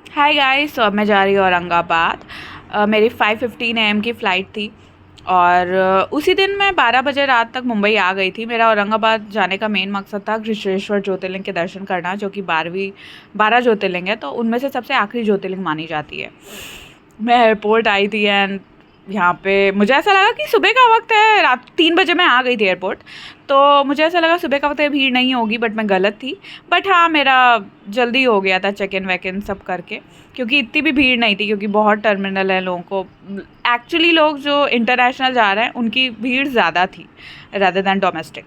Hi guys. तो अब मैं जा रही हूँ औरंगाबाद। मेरी 5:15 AM की फ़्लाइट थी और उसी दिन मैं 12 बजे रात तक मुंबई आ गई थी। मेरा औरंगाबाद जाने का मेन मकसद था घृष्णेश्वर ज्योतिर्लिंग के दर्शन करना, जो कि 12 ज्योतिर्लिंग है, तो उनमें से सबसे आखिरी ज्योतिर्लिंग मानी जाती है। मैं एयरपोर्ट आई थी एंड यहाँ पे मुझे ऐसा लगा कि सुबह का वक्त है। रात 3 बजे मैं आ गई थी एयरपोर्ट, तो मुझे ऐसा लगा सुबह का वक्त है, भीड़ नहीं होगी, बट मैं गलत थी। बट हाँ, मेरा जल्दी हो गया था चेक इन वेक इन सब करके, क्योंकि इतनी भी भीड़ नहीं थी, क्योंकि बहुत टर्मिनल है लोगों को। एक्चुअली लोग जो इंटरनेशनल जा रहे हैं उनकी भीड़ ज़्यादा थी रादर दैन डोमेस्टिक।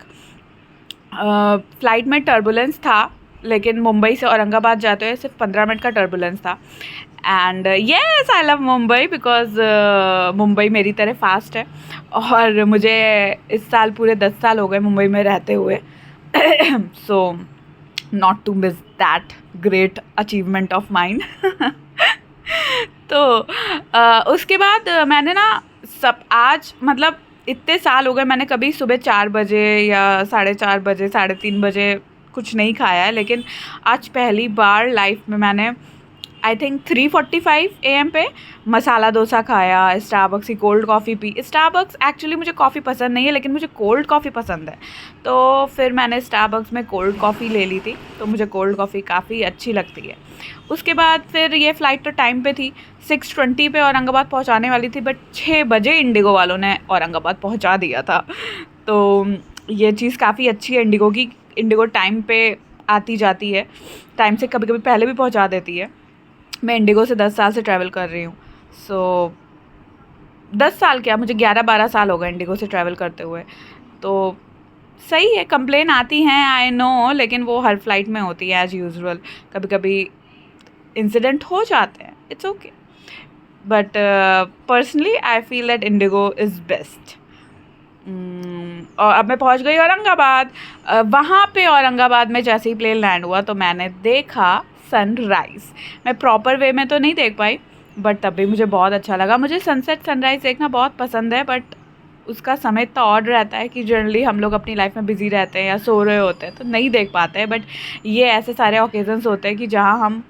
फ़्लाइट में टर्बुलेंस था, लेकिन मुंबई से औरंगाबाद जाते हुए सिर्फ 15 मिनट का टर्बुलेंस था। And yes, I love Mumbai because Mumbai मेरी तरह फास्ट है। और मुझे इस साल पूरे 10 साल हो गए मुंबई में रहते हुए। So not to miss that great achievement of mine. तो उसके बाद मैंने ना सब आज मतलब इतने साल हो गए, मैंने कभी सुबह 4 बजे या 4:30 बजे 3:30 बजे कुछ नहीं खाया है, लेकिन आज पहली बार लाइफ में मैंने आई थिंक 3:45 AM पे मसाला डोसा खाया, स्टारबक्स की cold coffee P. Starbucks actually मुझे कॉफ़ी पसंद नहीं है, लेकिन मुझे कोल्ड कॉफ़ी पसंद है, तो फिर मैंने स्टारबक्स में कोल्ड कॉफ़ी ले ली थी। तो मुझे कोल्ड कॉफ़ी काफ़ी अच्छी लगती है। उसके बाद फिर ये फ़्लाइट तो टाइम पे थी, 6:20 पे औरंगाबाद पहुंचाने वाली थी, बट 6 बजे इंडिगो वालों ने औरंगाबाद पहुंचा दिया था। तो ये चीज़ काफ़ी अच्छी है इंडिगो की। इंडिगो टाइम पे आती जाती है, टाइम से कभी कभी पहले भी पहुंचा देती है। मैं इंडिगो से 10 साल से ट्रैवल कर रही हूँ। सो 10 साल क्या, मुझे 11-12 साल हो गए इंडिगो से ट्रैवल करते हुए। तो सही है, कंप्लेन आती हैं आई नो, लेकिन वो हर फ्लाइट में होती है एज़ यूजुअल। कभी कभी इंसिडेंट हो जाते हैं, it's okay. But personally I feel that Indigo is best. और अब मैं पहुंच गई औरंगाबाद। वहाँ पे औरंगाबाद में जैसे ही प्लेन लैंड हुआ तो मैंने देखा सनराइज़। मैं प्रॉपर वे में तो नहीं देख पाई, बट तब भी मुझे बहुत अच्छा लगा। मुझे सनसेट सनराइज़ देखना बहुत पसंद है, बट उसका समय इतना ऑड रहता है कि जनरली हम लोग अपनी लाइफ में बिज़ी रहते हैं या सो रहे होते हैं, तो नहीं देख पाते हैं। बट ये ऐसे सारे ओकेजन्स होते हैं कि जहाँ हम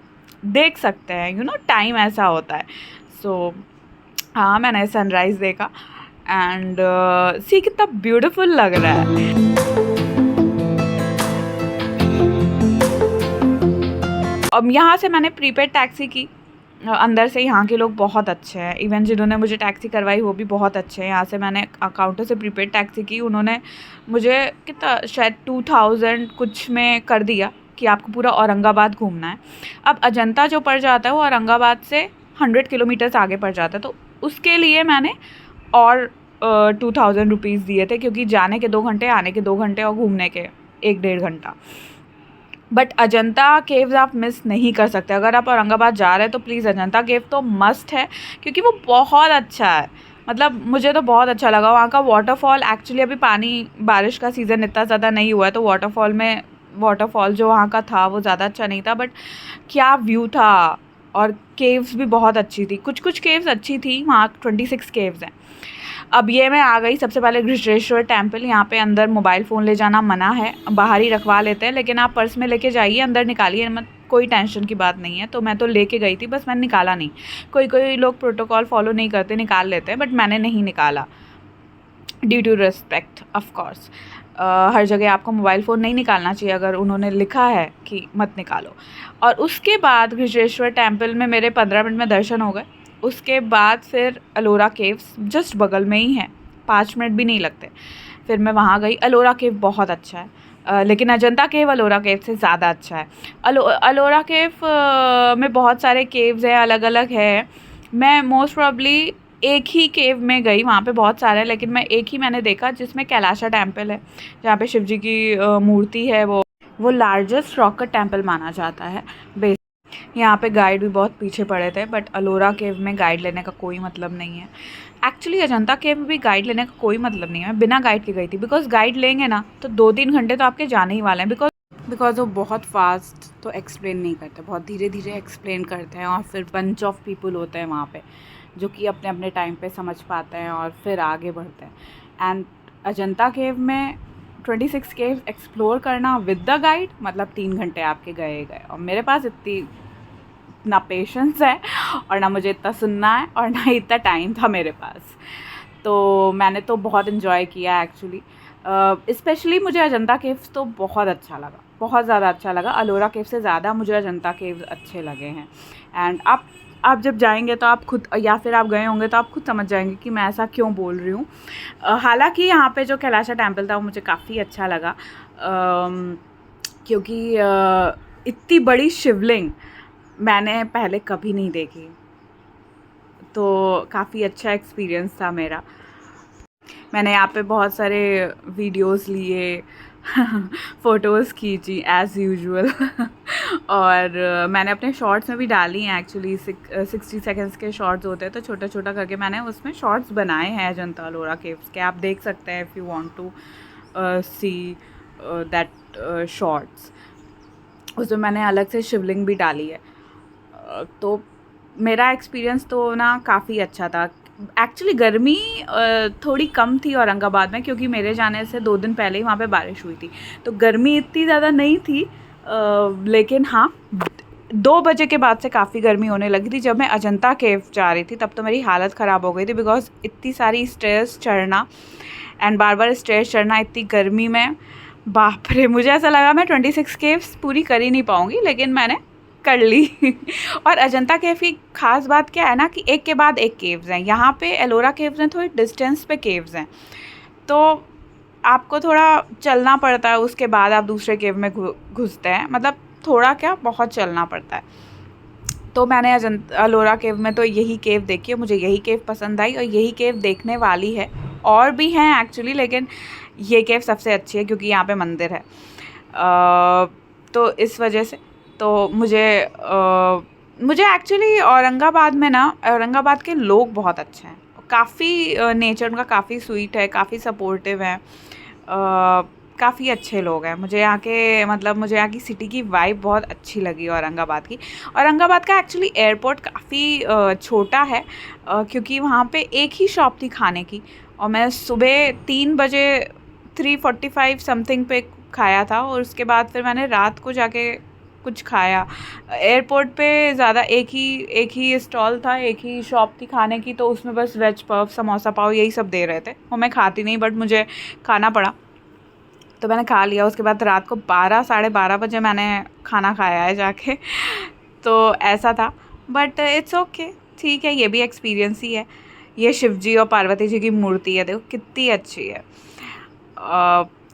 देख सकते हैं, यू नो, टाइम ऐसा होता है। सो हाँ, मैंने सनराइज़ देखा एंड सी कितना ब्यूटीफुल लग रहा है। अब यहाँ से मैंने प्रीपेड टैक्सी की। अंदर से यहाँ के लोग बहुत अच्छे हैं, इवन जिन्होंने मुझे टैक्सी करवाई वो भी बहुत अच्छे हैं। यहाँ से मैंने काउंटर से प्रीपेड टैक्सी की, उन्होंने मुझे कितना शायद 2000 कुछ में कर दिया कि आपको पूरा औरंगाबाद घूमना है। अब अजंता जो पड़ जाता है वो औरंगाबाद से 100 किलोमीटर्स आगे पड़ जाता है, तो उसके लिए मैंने और 2000 रुपीज़ दिए थे, क्योंकि जाने के 2 घंटे, आने के 2 घंटे और घूमने के 1-1.5 घंटा। बट अजंता केव्स आप मिस नहीं कर सकते। अगर आप औरंगाबाद जा रहे हैं तो प्लीज़ अजंता केव तो मस्ट है, क्योंकि वो बहुत अच्छा है। मतलब मुझे तो बहुत अच्छा लगा वहाँ का वाटरफॉल। एक्चुअली अभी पानी, बारिश का सीज़न इतना ज़्यादा नहीं हुआ है, तो वाटरफॉल जो वहाँ का था वो ज़्यादा अच्छा नहीं था, बट क्या व्यू था। और केव्स भी बहुत अच्छी थी, कुछ कुछ केव्स अच्छी थी वहाँ। 26 केव्स हैं। अब ये मैं आ गई सबसे पहले घृष्णेश्वर टेम्पल। यहाँ पे अंदर मोबाइल फ़ोन ले जाना मना है, बाहर ही रखवा लेते हैं, लेकिन आप पर्स में लेके जाइए, अंदर निकालिए मत, कोई टेंशन की बात नहीं है। तो मैं तो लेके गई थी, बस मैंने निकाला नहीं। कोई कोई लोग प्रोटोकॉल फॉलो नहीं करते, निकाल लेते हैं, बट मैंने नहीं निकाला, due to respect of course. हर जगह आपको मोबाइल फ़ोन नहीं निकालना चाहिए अगर उन्होंने लिखा है कि मत निकालो। और उसके बाद घृष्णेश्वर टेम्पल में मेरे 15 मिनट में दर्शन हो गए। उसके बाद फिर अलोरा केव्स जस्ट बगल में ही है, 5 मिनट भी नहीं लगते। फिर मैं वहाँ गई। अलोरा केव बहुत अच्छा है, लेकिन अजंता केव अलोरा केव से ज़्यादा अच्छा है। अलोरा केव में बहुत सारे केव्स हैं, अलग अलग है। मैं मोस्ट प्रॉब्ली एक ही केव में गई, वहाँ पे बहुत सारे हैं, लेकिन मैं एक ही मैंने देखा जिसमें कैलाशा टेम्पल है, जहाँ पे शिव जी की मूर्ति है। वो लार्जेस्ट रॉक का टेम्पल माना जाता है। यहाँ पे गाइड भी बहुत पीछे पड़े थे, बट अलोरा केव में गाइड लेने का कोई मतलब नहीं है। एक्चुअली अजंता केव में भी गाइड लेने का कोई मतलब नहीं है। मैं बिना गाइड के गई थी, बिकॉज गाइड लेंगे ना तो 2-3 घंटे तो आपके जाने ही वाले हैं, बिकॉज वो बहुत फास्ट तो एक्सप्लेन नहीं करते, बहुत धीरे धीरे एक्सप्लेन करते हैं। और फिर बंच ऑफ पीपल होते हैं वहाँ पे, जो कि अपने अपने टाइम पे समझ पाते हैं और फिर आगे बढ़ते हैं। एंड अजंता केव में 26 केव एक्सप्लोर करना विद द गाइड, मतलब 3 घंटे आपके गए। और मेरे पास इतनी ना पेशेंस है और ना मुझे इतना सुनना है और ना इतना टाइम था मेरे पास। तो मैंने तो बहुत इन्जॉय किया एक्चुअली। स्पेशली मुझे अजंता केव्स तो बहुत अच्छा लगा, बहुत ज़्यादा अच्छा लगा। अलोरा केव से ज़्यादा मुझे अजंता केव्स अच्छे लगे हैं। एंड आप जब जाएंगे तो आप खुद, या फिर आप गए होंगे तो आप खुद समझ जाएंगे कि मैं ऐसा क्यों बोल रही हूँ। हालांकि यहाँ पे जो कैलाशा टेम्पल था वो मुझे काफ़ी अच्छा लगा, क्योंकि इतनी बड़ी शिवलिंग मैंने पहले कभी नहीं देखी, तो काफ़ी अच्छा एक्सपीरियंस था मेरा। मैंने यहाँ पे बहुत सारे वीडियोस लिए फ़ोटोज़ खींची एज़ यूजुअल और मैंने अपने शॉर्ट्स में भी डाली हैं एक्चुअली। 60 सेकंड्स के शॉर्ट्स होते हैं, तो छोटा छोटा करके मैंने उसमें शॉर्ट्स बनाए हैं अजंता अलोरा केव्स के। आप देख सकते हैं if you want to see that shorts. उसमें मैंने अलग से शिवलिंग भी डाली है। तो मेरा एक्सपीरियंस तो ना काफ़ी अच्छा था। एक्चुअली गर्मी थोड़ी कम थी औरंगाबाद में, क्योंकि मेरे जाने से 2 दिन पहले ही वहाँ पे बारिश हुई थी, तो गर्मी इतनी ज़्यादा नहीं थी। लेकिन हाँ, 2 बजे के बाद से काफ़ी गर्मी होने लगी थी। जब मैं अजंता केव जा रही थी तब तो मेरी हालत ख़राब हो गई थी, बिकॉज इतनी सारी स्टेयर्स चढ़ना एंड बार बार स्टेयर्स चढ़ना इतनी गर्मी में, बाप रे। मुझे ऐसा लगा मैं 26 केव्स पूरी कर ही नहीं पाऊँगी, लेकिन मैंने कर ली और अजंता केव की ख़ास बात क्या है ना कि एक के बाद एक केव्स हैं। यहाँ पे एलोरा केव्स हैं, थोड़ी डिस्टेंस पे केव्स हैं, तो आपको थोड़ा चलना पड़ता है, उसके बाद आप दूसरे केव में घुसते हैं। मतलब थोड़ा क्या, बहुत चलना पड़ता है। तो मैंने अलोरा केव में तो यही केव देखी है, मुझे यही केव पसंद आई और यही केव देखने वाली है। और भी हैं एक्चुअली, लेकिन ये केव सबसे अच्छी है क्योंकि यहाँ पे मंदिर है। तो इस वजह से तो मुझे एक्चुअली औरंगाबाद में ना, औरंगाबाद के लोग बहुत अच्छे हैं, काफ़ी नेचर उनका काफ़ी स्वीट है, काफ़ी सपोर्टिव है, काफ़ी अच्छे लोग हैं। मुझे यहाँ के, मतलब मुझे यहाँ की सिटी की वाइब बहुत अच्छी लगी औरंगाबाद की। औरंगाबाद का एक्चुअली एयरपोर्ट काफ़ी छोटा है, क्योंकि वहाँ पे एक ही शॉप थी खाने की, और मैं सुबह 3 बजे 3:45 समथिंग पे खाया था, और उसके बाद फिर मैंने रात को जाके कुछ खाया। एयरपोर्ट पे ज़्यादा एक ही स्टॉल था, एक ही शॉप थी खाने की, तो उसमें बस वेज पफ, समोसा पाव यही सब दे रहे थे। वो मैं खाती नहीं, बट मुझे खाना पड़ा तो मैंने खा लिया। उसके बाद रात को 12 साढ़े 12 बजे मैंने खाना खाया है जाके तो ऐसा था, बट इट्स ओके, ठीक है, ये भी एक्सपीरियंस ही है। ये शिव जी और पार्वती जी की मूर्ति है, देखो कितनी अच्छी है।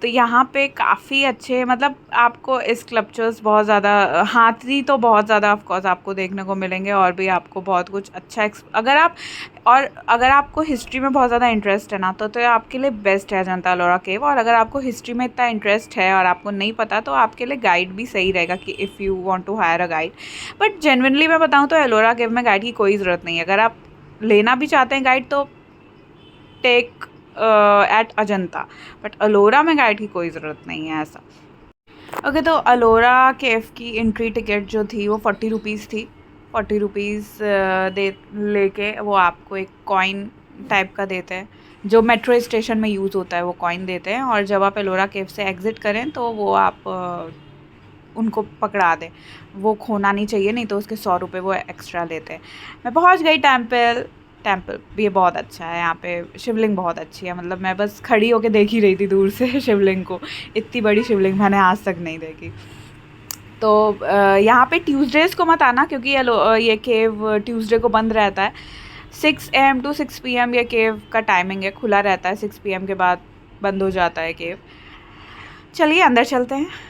तो यहाँ पे काफ़ी अच्छे, मतलब आपको स्कल्पचर्स बहुत ज़्यादा, हाथी तो बहुत ज़्यादा ऑफ कोर्स आपको देखने को मिलेंगे, और भी आपको बहुत कुछ अच्छा अगर आपको हिस्ट्री में बहुत ज़्यादा इंटरेस्ट है ना, तो आपके लिए बेस्ट है अजंता अलोरा केव। और अगर आपको हिस्ट्री में इतना इंटरेस्ट है और आपको नहीं पता, तो आपके लिए गाइड भी सही रहेगा कि if you want to hire a guide. But genuinely मैं बताऊँ तो एलोरा केव में गाइड की कोई ज़रूरत नहीं है। अगर आप लेना भी चाहते हैं गाइड तो take at Ajanta, but Ellora में गाइड की कोई ज़रूरत नहीं है ऐसा। ओके, तो अलोरा केव की एंट्री टिकट जो थी वो 40 रुपीज़ थी। 40 रुपीज़ दे लेके वो आपको एक कॉइन टाइप का देते हैं, जो मेट्रो स्टेशन में यूज़ होता है, वो कॉइन देते हैं। और जब आप एलोरा केव से एग्ज़िट करें तो वो आप उनको पकड़ा दें, वो खोना नहीं चाहिए, नहीं तो उसके 100 रुपये वो एक्स्ट्रा लेते हैं। मैं पहुंच गई टेम्पल भी ये बहुत अच्छा है। यहाँ पे शिवलिंग बहुत अच्छी है, मतलब मैं बस खड़ी होके देख ही रही थी दूर से शिवलिंग को। इतनी बड़ी शिवलिंग मैंने आज तक नहीं देखी। तो यहाँ पे ट्यूसडेज़ को मत आना, क्योंकि ये केव ट्यूसडे को बंद रहता है। 6 AM to 6 PM ये केव का टाइमिंग है, खुला रहता है। 6 PM के बाद बंद हो जाता है केव। चलिए अंदर चलते हैं।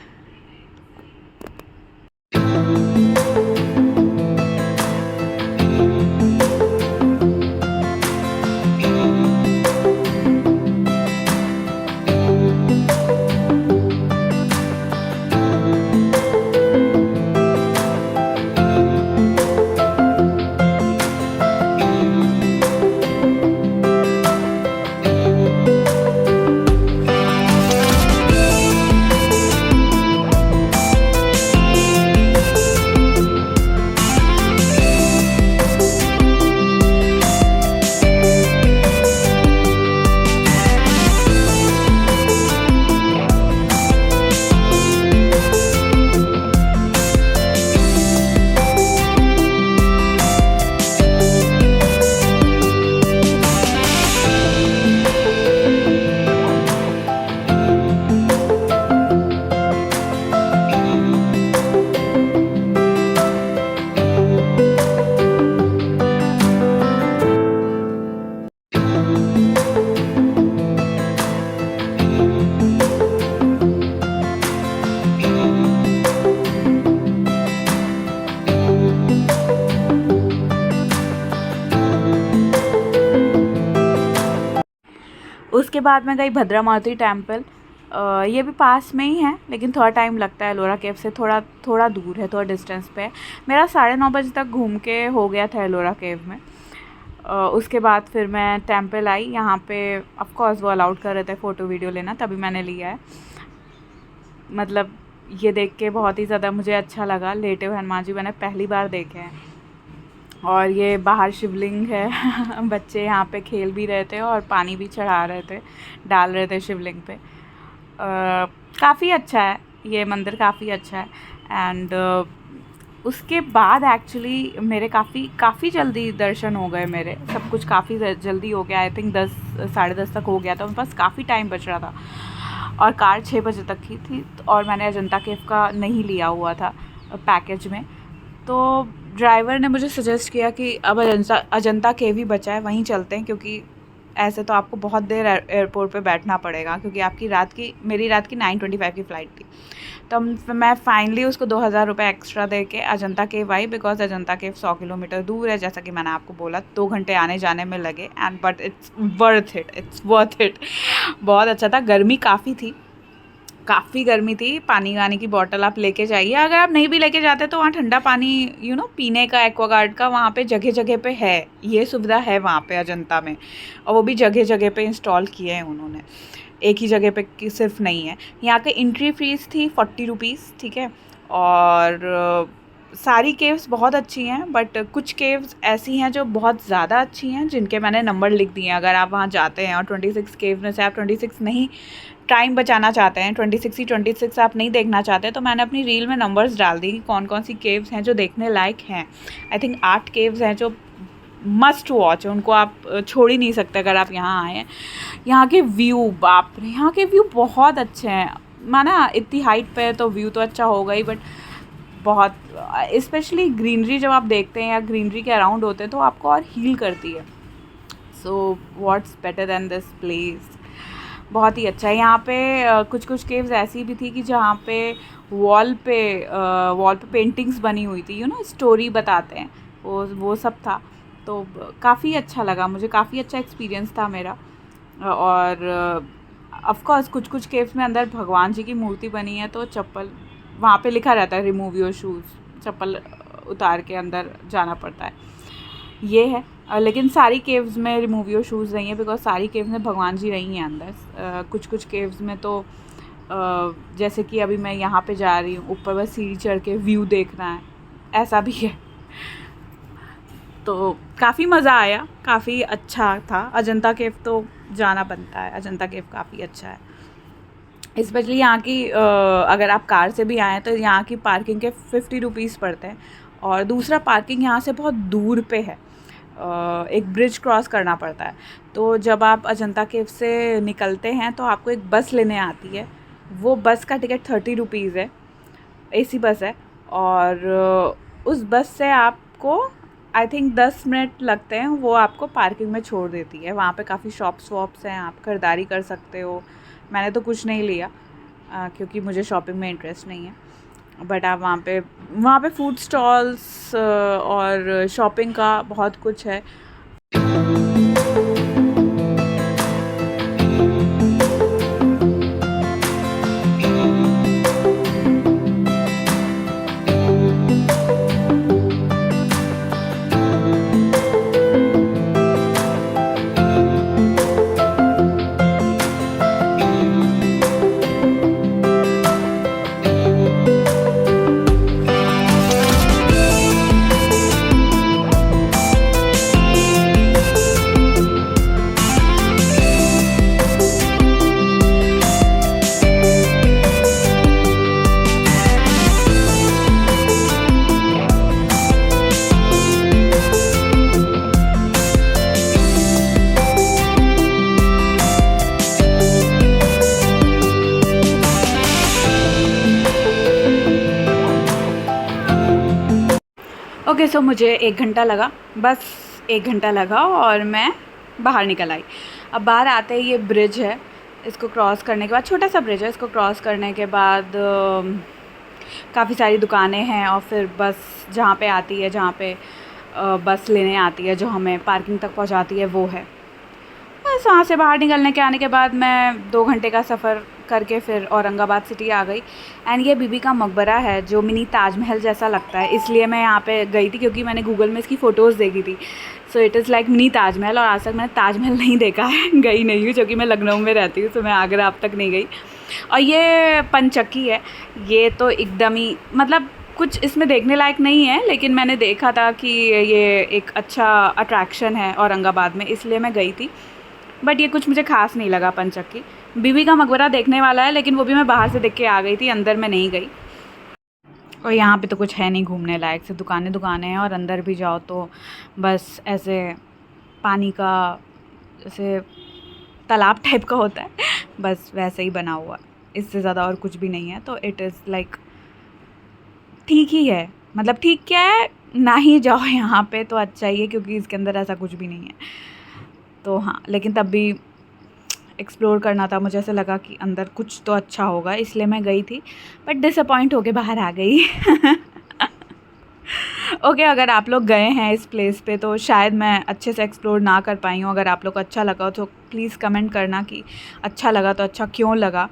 उसके बाद मैं गई भद्रा मारुति टेम्पल। ये भी पास में ही है, लेकिन थोड़ा टाइम लगता है। एलोरा केव से थोड़ा दूर है, थोड़ा डिस्टेंस पे है। मेरा 9:30 बजे तक घूम के हो गया था एलोरा केव में। उसके बाद फिर मैं टेम्पल आई। यहाँ पे ऑफ कोर्स वो अलाउड कर रहे थे फ़ोटो वीडियो लेना, तभी मैंने लिया है। मतलब ये देख के बहुत ही ज़्यादा मुझे अच्छा लगा। लेटे हुए हनुमान जी मैंने पहली बार देखे हैं। और ये बाहर शिवलिंग है बच्चे यहाँ पे खेल भी रहे थे और पानी भी चढ़ा रहे थे, डाल रहे थे शिवलिंग पे। काफ़ी अच्छा है ये मंदिर, काफ़ी अच्छा है। एंड उसके बाद एक्चुअली मेरे काफ़ी जल्दी दर्शन हो गए। मेरे सब कुछ काफ़ी जल्दी हो गया। आई थिंक 10 साढ़े 10 तक हो गया था। मेरे पास काफ़ी टाइम बच रहा था और कार 6 बजे तक की थी। और मैंने अजंता केव का नहीं लिया हुआ था पैकेज में, तो ड्राइवर ने मुझे सजेस्ट किया कि अब अजंता केव ही बचा है, वहीं चलते हैं, क्योंकि ऐसे तो आपको बहुत देर एयरपोर्ट पे बैठना पड़ेगा, क्योंकि मेरी रात की 9:25 की फ़्लाइट थी। तो मैं फाइनली उसको 2000 रुपये एक्स्ट्रा दे के अजंता केव आई, बिकॉज अजंता केव 100 किलोमीटर दूर है। जैसा कि मैंने आपको बोला, 2 घंटे आने जाने में लगे, and but it's worth it. बहुत अच्छा था। गर्मी काफ़ी गर्मी थी। पानी वानी की बॉटल आप लेके जाइए। अगर आप नहीं भी लेके जाते तो वहाँ ठंडा पानी पीने का एक्वागार्ड का वहाँ पे जगह जगह पे है, ये सुविधा है वहाँ पे अजंता में। और वो भी जगह जगह पे इंस्टॉल किए हैं उन्होंने, एक ही जगह पे सिर्फ नहीं है। यहाँ के एंट्री फीस थी 40 रुपीज़, ठीक है। और सारी केव्स बहुत अच्छी हैं, बट कुछ केव्स ऐसी हैं जो बहुत ज़्यादा अच्छी हैं, जिनके मैंने नंबर लिख दिए हैं। अगर आप वहाँ जाते हैं और 26 केव में से आप 26 नहीं टाइम बचाना चाहते हैं, 26 आप नहीं देखना चाहते, तो मैंने अपनी रील में नंबर्स डाल दी कि कौन कौन सी केव्स हैं जो देखने लायक हैं। आई थिंक 8 केव्स हैं जो मस्ट वॉच है, उनको आप छोड़ ही नहीं सकते अगर आप यहाँ आए हैं। यहाँ के व्यू, बाप रे, यहाँ के व्यू बहुत अच्छे हैं। माना इतनी हाइट पे है तो व्यू तो अच्छा होगा ही, बट बहुत स्पेशली ग्रीनरी जब आप देखते हैं या ग्रीनरी के अराउंड होते हैं तो आपको और हील करती है। So what's better than this place. बहुत ही अच्छा है। यहाँ पे कुछ केव्स ऐसी भी थी कि जहाँ पे वॉल पे पेंटिंग्स बनी हुई थी, स्टोरी बताते हैं, वो सब था। तो काफ़ी अच्छा लगा मुझे, काफ़ी अच्छा एक्सपीरियंस था मेरा। और ऑफ कोर्स कुछ केव्स में अंदर भगवान जी की मूर्ति बनी है, तो चप्पल वहाँ पे लिखा रहता है रिमूव योर शूज़, चप्पल उतार के अंदर जाना पड़ता है, ये है। लेकिन सारी केव्स में रिमूव योर शूज़ नहीं है, बिकॉज सारी केव्स में भगवान जी नहीं हैं अंदर। कुछ केव्स में तो जैसे कि अभी मैं यहाँ पे जा रही हूँ, ऊपर बस सीढ़ी चढ़ के व्यू देखना है, ऐसा भी है। तो काफ़ी मज़ा आया, काफ़ी अच्छा था। अजंता केव तो जाना बनता है, अजंता केव काफ़ी अच्छा है। स्पेशली यहाँ की अगर आप कार से भी आएँ तो यहाँ की पार्किंग के 50 रुपीज़ पड़ते हैं। और दूसरा, पार्किंग यहाँ से बहुत दूर पे है, एक ब्रिज क्रॉस करना पड़ता है। तो जब आप अजंता केव से निकलते हैं तो आपको एक बस लेने आती है। वो बस का टिकट 30 रुपीज़ है, AC बस है। और उस बस से आपको आई थिंक 10 मिनट लगते हैं, वो आपको पार्किंग में छोड़ देती है। वहाँ पे काफ़ी शॉप्स हैं, आप खरीदारी कर सकते हो। मैंने तो कुछ नहीं लिया क्योंकि मुझे शॉपिंग में इंटरेस्ट नहीं है, बट आप वहाँ पे फूड स्टॉल्स और शॉपिंग का बहुत कुछ है। ओके, सो मुझे 1 घंटा लगा, बस 1 घंटा लगा और मैं बाहर निकल आई। अब बाहर आते ही ये ब्रिज है, इसको क्रॉस करने के बाद, छोटा सा ब्रिज है, इसको क्रॉस करने के बाद काफ़ी सारी दुकानें हैं। और फिर बस जहाँ पे आती है, जहाँ पे बस लेने आती है, जो हमें पार्किंग तक पहुँचाती है, वो है। बस वहाँ से बाहर निकलने के आने के बाद मैं 2 घंटे का सफ़र करके फिर औरंगाबाद सिटी आ गई। एंड ये बीबी का मकबरा है जो मिनी ताजमहल जैसा लगता है, इसलिए मैं यहाँ पे गई थी क्योंकि मैंने गूगल में इसकी फ़ोटोज़ देखी थी। So it is like mini Taj Mahal, और आज तक मैंने ताजमहल नहीं देखा है, गई नहीं हूँ क्योंकि मैं लखनऊ में रहती हूँ, तो मैं आगरा अब तक नहीं गई। और ये पंचक्की है, ये तो एकदम ही मतलब कुछ इसमें देखने लायक नहीं है, लेकिन मैंने देखा था कि ये एक अच्छा अट्रैक्शन है औरंगाबाद में, इसलिए मैं गई थी। बट ये कुछ मुझे खास नहीं लगा पंचक्की। बीबी का मकबरा देखने वाला है, लेकिन वो भी मैं बाहर से देख के आ गई थी, अंदर में नहीं गई। और यहाँ पे तो कुछ है नहीं घूमने लायक, से दुकानें हैं, और अंदर भी जाओ तो बस ऐसे पानी का जैसे तालाब टाइप का होता है, बस वैसे ही बना हुआ, इससे ज़्यादा और कुछ भी नहीं है। तो इट इज़ लाइक ठीक ही है, मतलब ठीक क्या है, ना ही जाओ यहाँ पे तो अच्छा ही है, क्योंकि इसके अंदर ऐसा कुछ भी नहीं है। तो हाँ, लेकिन तब भी एक्सप्लोर करना था, मुझे ऐसा लगा कि अंदर कुछ तो अच्छा होगा, इसलिए मैं गई थी, बट डिसअपॉइंट होके बाहर आ गई। ओके, अगर आप लोग गए हैं इस प्लेस पे तो शायद मैं अच्छे से एक्सप्लोर ना कर पाई हूँ। अगर आप लोग को अच्छा लगा हो तो प्लीज़ कमेंट करना कि अच्छा लगा तो अच्छा क्यों लगा।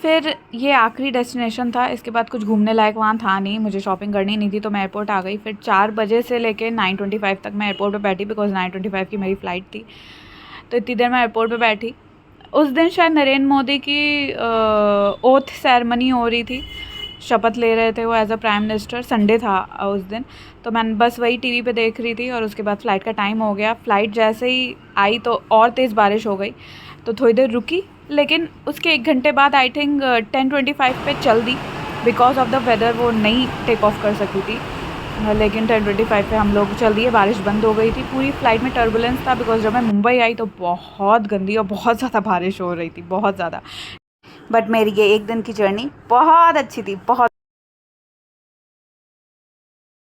फिर ये आखिरी डेस्टिनेशन था, इसके बाद कुछ घूमने लायक वहाँ था नहीं, मुझे शॉपिंग करनी नहीं थी, तो मैं एयरपोर्ट आ गई। फिर 4 बजे से लेके 9:25 तक मैं एयरपोर्ट पे बैठी, बिकॉज 9:25 की मेरी फ़्लाइट थी। तो इतनी देर मैं एयरपोर्ट पे बैठी। उस दिन शायद नरेंद्र मोदी की ओथ सेरेमनी हो रही थी, शपथ ले रहे थे वो as a prime minister, Sunday था उस दिन। तो मैं बस वही टीवी पे देख रही थी, और उसके बाद फ़्लाइट का टाइम हो गया। फ़्लाइट जैसे ही आई तो और तेज़ बारिश हो गई, तो थोड़ी देर रुकी, लेकिन उसके 1 घंटे बाद आई थिंक 10:25 पे चल दी, बिकॉज ऑफ द वेदर वो नहीं टेक ऑफ कर सकी थी। लेकिन 10:25 पे हम लोग चल दिए, बारिश बंद हो गई थी। पूरी फ़्लाइट में टर्बुलेंस था, बिकॉज जब मैं मुंबई आई तो बहुत गंदी और बहुत ज़्यादा बारिश हो रही थी, बहुत ज़्यादा। बट मेरी ये 1 दिन की जर्नी बहुत अच्छी थी, बहुत।